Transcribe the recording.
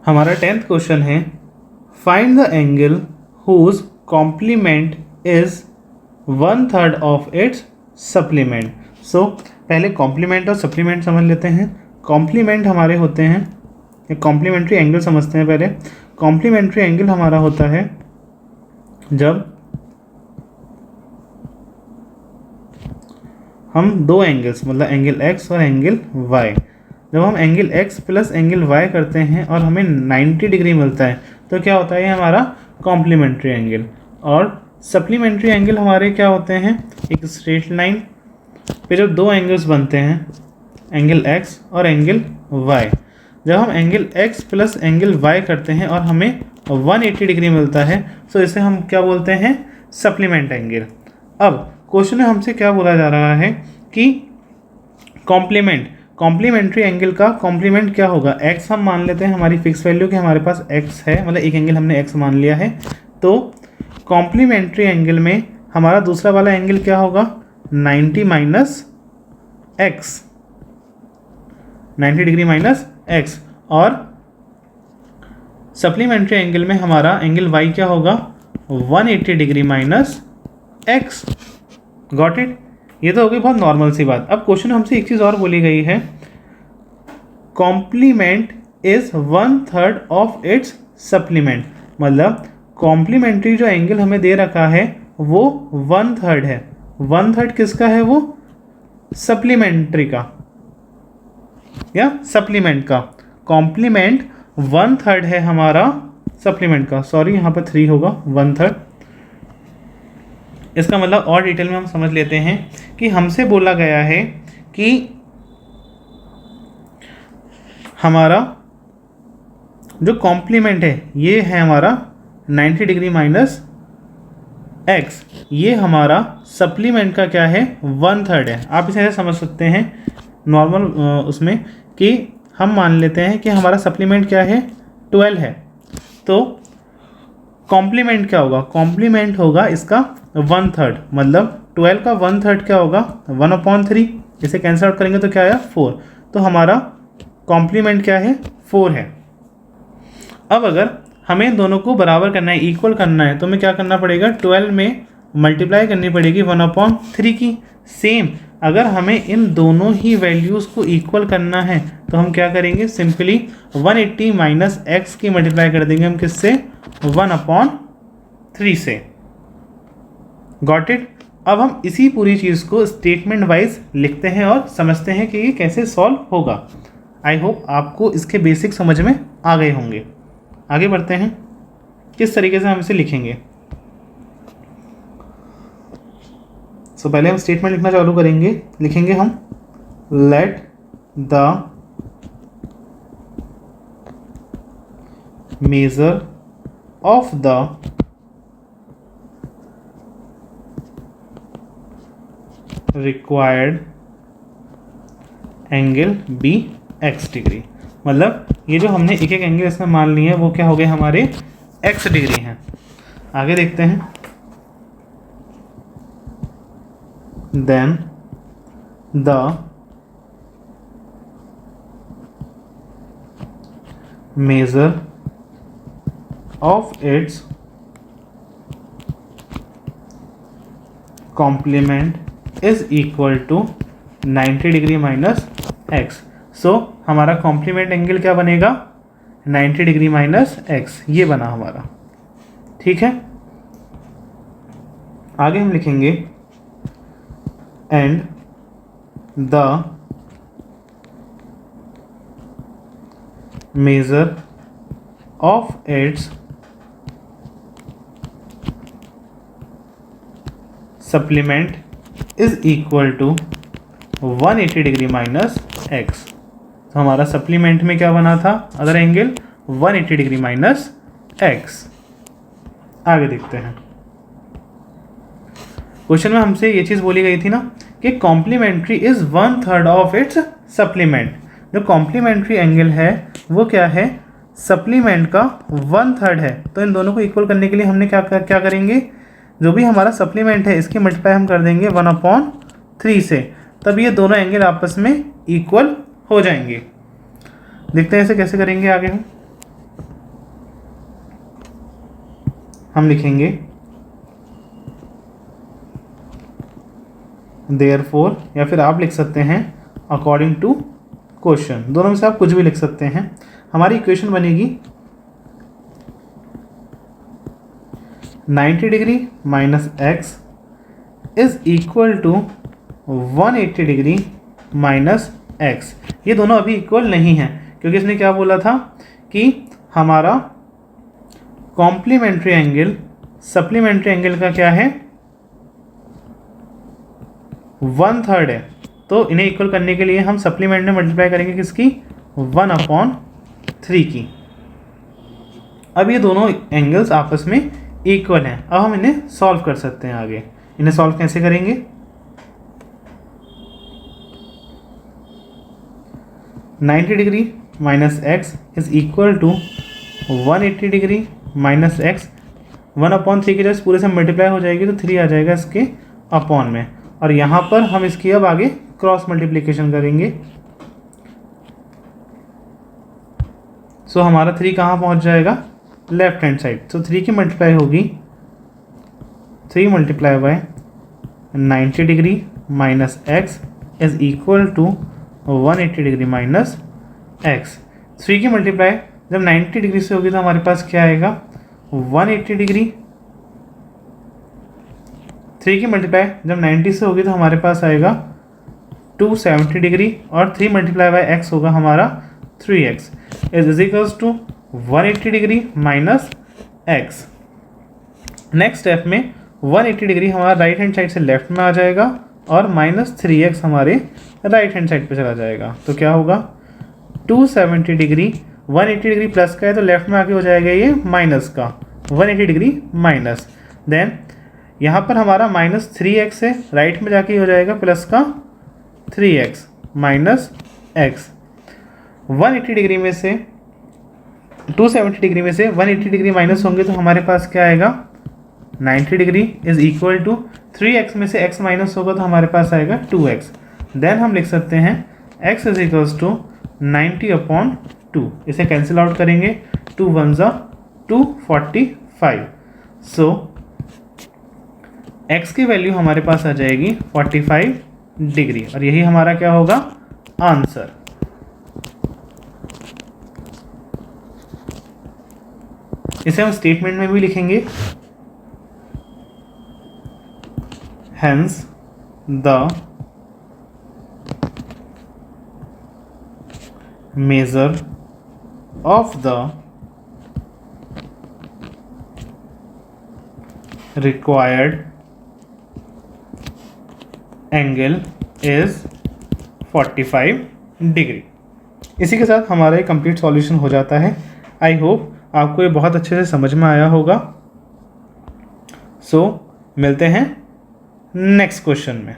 हमारा 10th question है find the angle whose complement is 1/3 of its supplement. So पहले complement और supplement समझ लेते हैं। कॉम्प्लीमेंट हमारे होते हैं, कॉम्प्लीमेंट्री एंगल समझते हैं पहले। कॉम्प्लीमेंट्री एंगल हमारा होता है जब हम दो एंगल्स मतलब एंगल x और एंगल y, जब हम angle x plus angle y करते हैं और हमें 90 डिग्री मिलता है तो क्या होता है, ये हमारा कॉम्प्लीमेंट्री एंगल। और सप्लीमेंट्री एंगल हमारे क्या होते हैं, एक स्ट्रेट लाइन पे जब दो एंगल्स बनते हैं एंगल x और एंगल y, जब हम angle x plus angle y करते हैं और हमें 180 डिग्री मिलता है तो इसे हम क्या बोलते हैं, सप्लीमेंट एंगल। अब क्वेश्चन में हमसे क्या बोला जा रहा है कि कॉम्प्लीमेंट्री एंगल का कॉम्प्लीमेंट क्या होगा, x हम मान लेते हैं हमारी फिक्स वैल्यू कि हमारे पास x है, मतलब एक एंगल हमने x मान लिया है। तो कॉम्प्लीमेंट्री एंगल में हमारा दूसरा वाला एंगल क्या होगा, 90 minus x, 90 degree minus x। और सप्लीमेंट्री एंगल में हमारा एंगल y क्या होगा, 180 degree minus x। Got it. ये तो हो गई बहुत नॉर्मल सी बात। अब क्वेश्चन में हमसे एक चीज़ और बोली गई है, complement is 1/3 of its supplement, मतलब कॉम्प्लीमेंट्री जो एंगल हमें दे रखा है वो 1/3 है। 1/3 किसका है, वो सप्लीमेंट्री का या सप्लीमेंट का। कॉम्प्लीमेंट 1/3 है हमारा सप्लीमेंट का, सॉरी यहाँ पर 3 होगा, 1/3। इसका मतलब और डिटेल में हम समझ लेते हैं कि हमसे बोला गया है कि हमारा जो कॉम्प्लीमेंट है ये है हमारा 90 डिग्री माइनस x, ये हमारा सप्लीमेंट का क्या है, 1/3 है। आप इसे ऐसे समझ सकते हैं नॉर्मल उसमें कि हम मान लेते हैं कि हमारा सप्लीमेंट क्या है, 12 है। तो कॉम्प्लीमेंट क्या होगा, कॉम्प्लीमेंट होगा इसका 1/3, मतलब 12 का 1/3 क्या होगा, 1/3। इसे कैंसिल आउट करेंगे तो क्या आया, 4। तो हमारा कॉम्प्लीमेंट क्या है, 4 है। अब अगर हमें दोनों को बराबर करना है, इक्वल करना है, तो हमें क्या करना पड़ेगा, 12 में मल्टीप्लाई करनी पड़ेगी 1/3 की। सेम अगर हमें इन दोनों ही वैल्यूज़ को इक्वल करना है तो हम क्या करेंगे, सिंपली 180 माइनस एक्स की मल्टीप्लाई कर देंगे हम किससे, 1/3 से। Got it. अब हम इसी पूरी चीज़ को स्टेटमेंट वाइज लिखते हैं और समझते हैं कि ये कैसे सॉल्व होगा। आई होप आपको इसके बेसिक समझ में आ गए होंगे। आगे बढ़ते हैं, किस तरीके से हम इसे लिखेंगे। सो पहले हम स्टेटमेंट लिखना चालू करेंगे। लिखेंगे हम let the measure of the required angle be x degree, मतलब ये जो हमने एक एक एंगल इसमें मान लिए हैं वो क्या हो गए, हमारे x डिग्री हैं। आगे देखते हैं, then the measure of its complement is equal to 90 degree minus x. So हमारा कॉम्प्लीमेंट एंगल क्या बनेगा, 90 डिग्री माइनस एक्स, ये बना हमारा। ठीक है, आगे हम लिखेंगे and the measure of its supplement is equal to 180 degree minus x. तो हमारा सप्लीमेंट में क्या बना था, other angle 180 degree minus x. आगे देखते हैं, क्वेश्चन में हमसे ये चीज़ बोली गई थी ना कि complementary is 1/3 of its supplement. जो कॉम्प्लीमेंट्री एंगल है वो क्या है, सप्लीमेंट का 1/3 है। तो इन दोनों को इक्वल करने के लिए हमने क्या करेंगे, जो भी हमारा सप्लीमेंट है इसकी मल्टीप्लाई हम कर देंगे 1/3 से, तब ये दोनों एंगल आपस में इक्वल हो जाएंगे। देखते हैं इसे कैसे करेंगे आगे हम। हम लिखेंगे देयरफॉर, या फिर आप लिख सकते हैं अकॉर्डिंग टू क्वेश्चन, दोनों में से आप कुछ भी लिख सकते हैं। हमारी इक्वेशन बनेगी 90 degree minus x is equal to 180 degree minus x. ये दोनों अभी इक्वल नहीं हैं, क्योंकि इसने क्या बोला था कि हमारा कॉम्प्लीमेंट्री एंगल सप्लीमेंट्री एंगल का क्या है, 1/3 है। तो इन्हें इक्वल करने के लिए हम सप्लीमेंट में मल्टीप्लाई करेंगे किसकी, 1/3 की। अब ये दोनों एंगल्स आपस में इक्वल हैं। अब हम इन्हें सॉल्व कर सकते हैं आगे। इन्हें सॉल्व कैसे करेंगे, 90 degree minus x is equal to 180 degree minus x, 1/3 की जगह पूरे से मल्टीप्लाई हो जाएगी तो 3 आ जाएगा इसके अपॉन में, और यहाँ पर हम इसकी अब आगे क्रॉस मल्टीप्लिकेशन करेंगे। सो हमारा 3 कहाँ पहुँच जाएगा, लेफ्ट हैंड साइड। सो 3 की मल्टीप्लाई होगी 3 multiply by 90 degree minus x is equal to 180 degree minus x. 3 की मल्टीप्लाई जब 90 डिग्री से होगी तो हमारे पास क्या आएगा, 180 डिग्री। 3 की मल्टीप्लाई जब 90 से होगी तो हमारे पास आएगा 270 डिग्री, और 3 मल्टीप्लाई बाय एक्स होगा हमारा 3x is equals to 180 degree minus x. Next step में 180 डिग्री हमारा राइट हैंड साइड से लेफ्ट में आ जाएगा और माइनस 3x हमारे राइट हैंड साइड पे चला जाएगा। तो क्या होगा, 270 डिग्री 180 डिग्री प्लस का है तो लेफ्ट में आके हो जाएगा ये माइनस का, 180 डिग्री माइनस। देन यहाँ पर हमारा माइनस 3x है, राइट में जाके हो जाएगा प्लस का 3x माइनस x। 180 डिग्री में से 270 डिग्री में से 180 डिग्री माइनस होंगे तो हमारे पास क्या आएगा, 90 degree is equal to 3x में से x माइनस होगा तो हमारे पास आएगा 2x। देन हम लिख सकते हैं x इज इक्वल्स टू 90/2। इसे कैंसिल आउट करेंगे, 2 1 245। सो x की वैल्यू हमारे पास आ जाएगी 45 डिग्री, और यही हमारा क्या होगा, आंसर। इसे हम स्टेटमेंट में भी लिखेंगे, hence the measure of the required angle is 45 degree. इसी के साथ हमारा एक कंप्लीट सॉल्यूशन हो जाता है। आई होप आपको ये बहुत अच्छे से समझ में आया होगा। सो मिलते हैं नेक्स्ट क्वेश्चन में।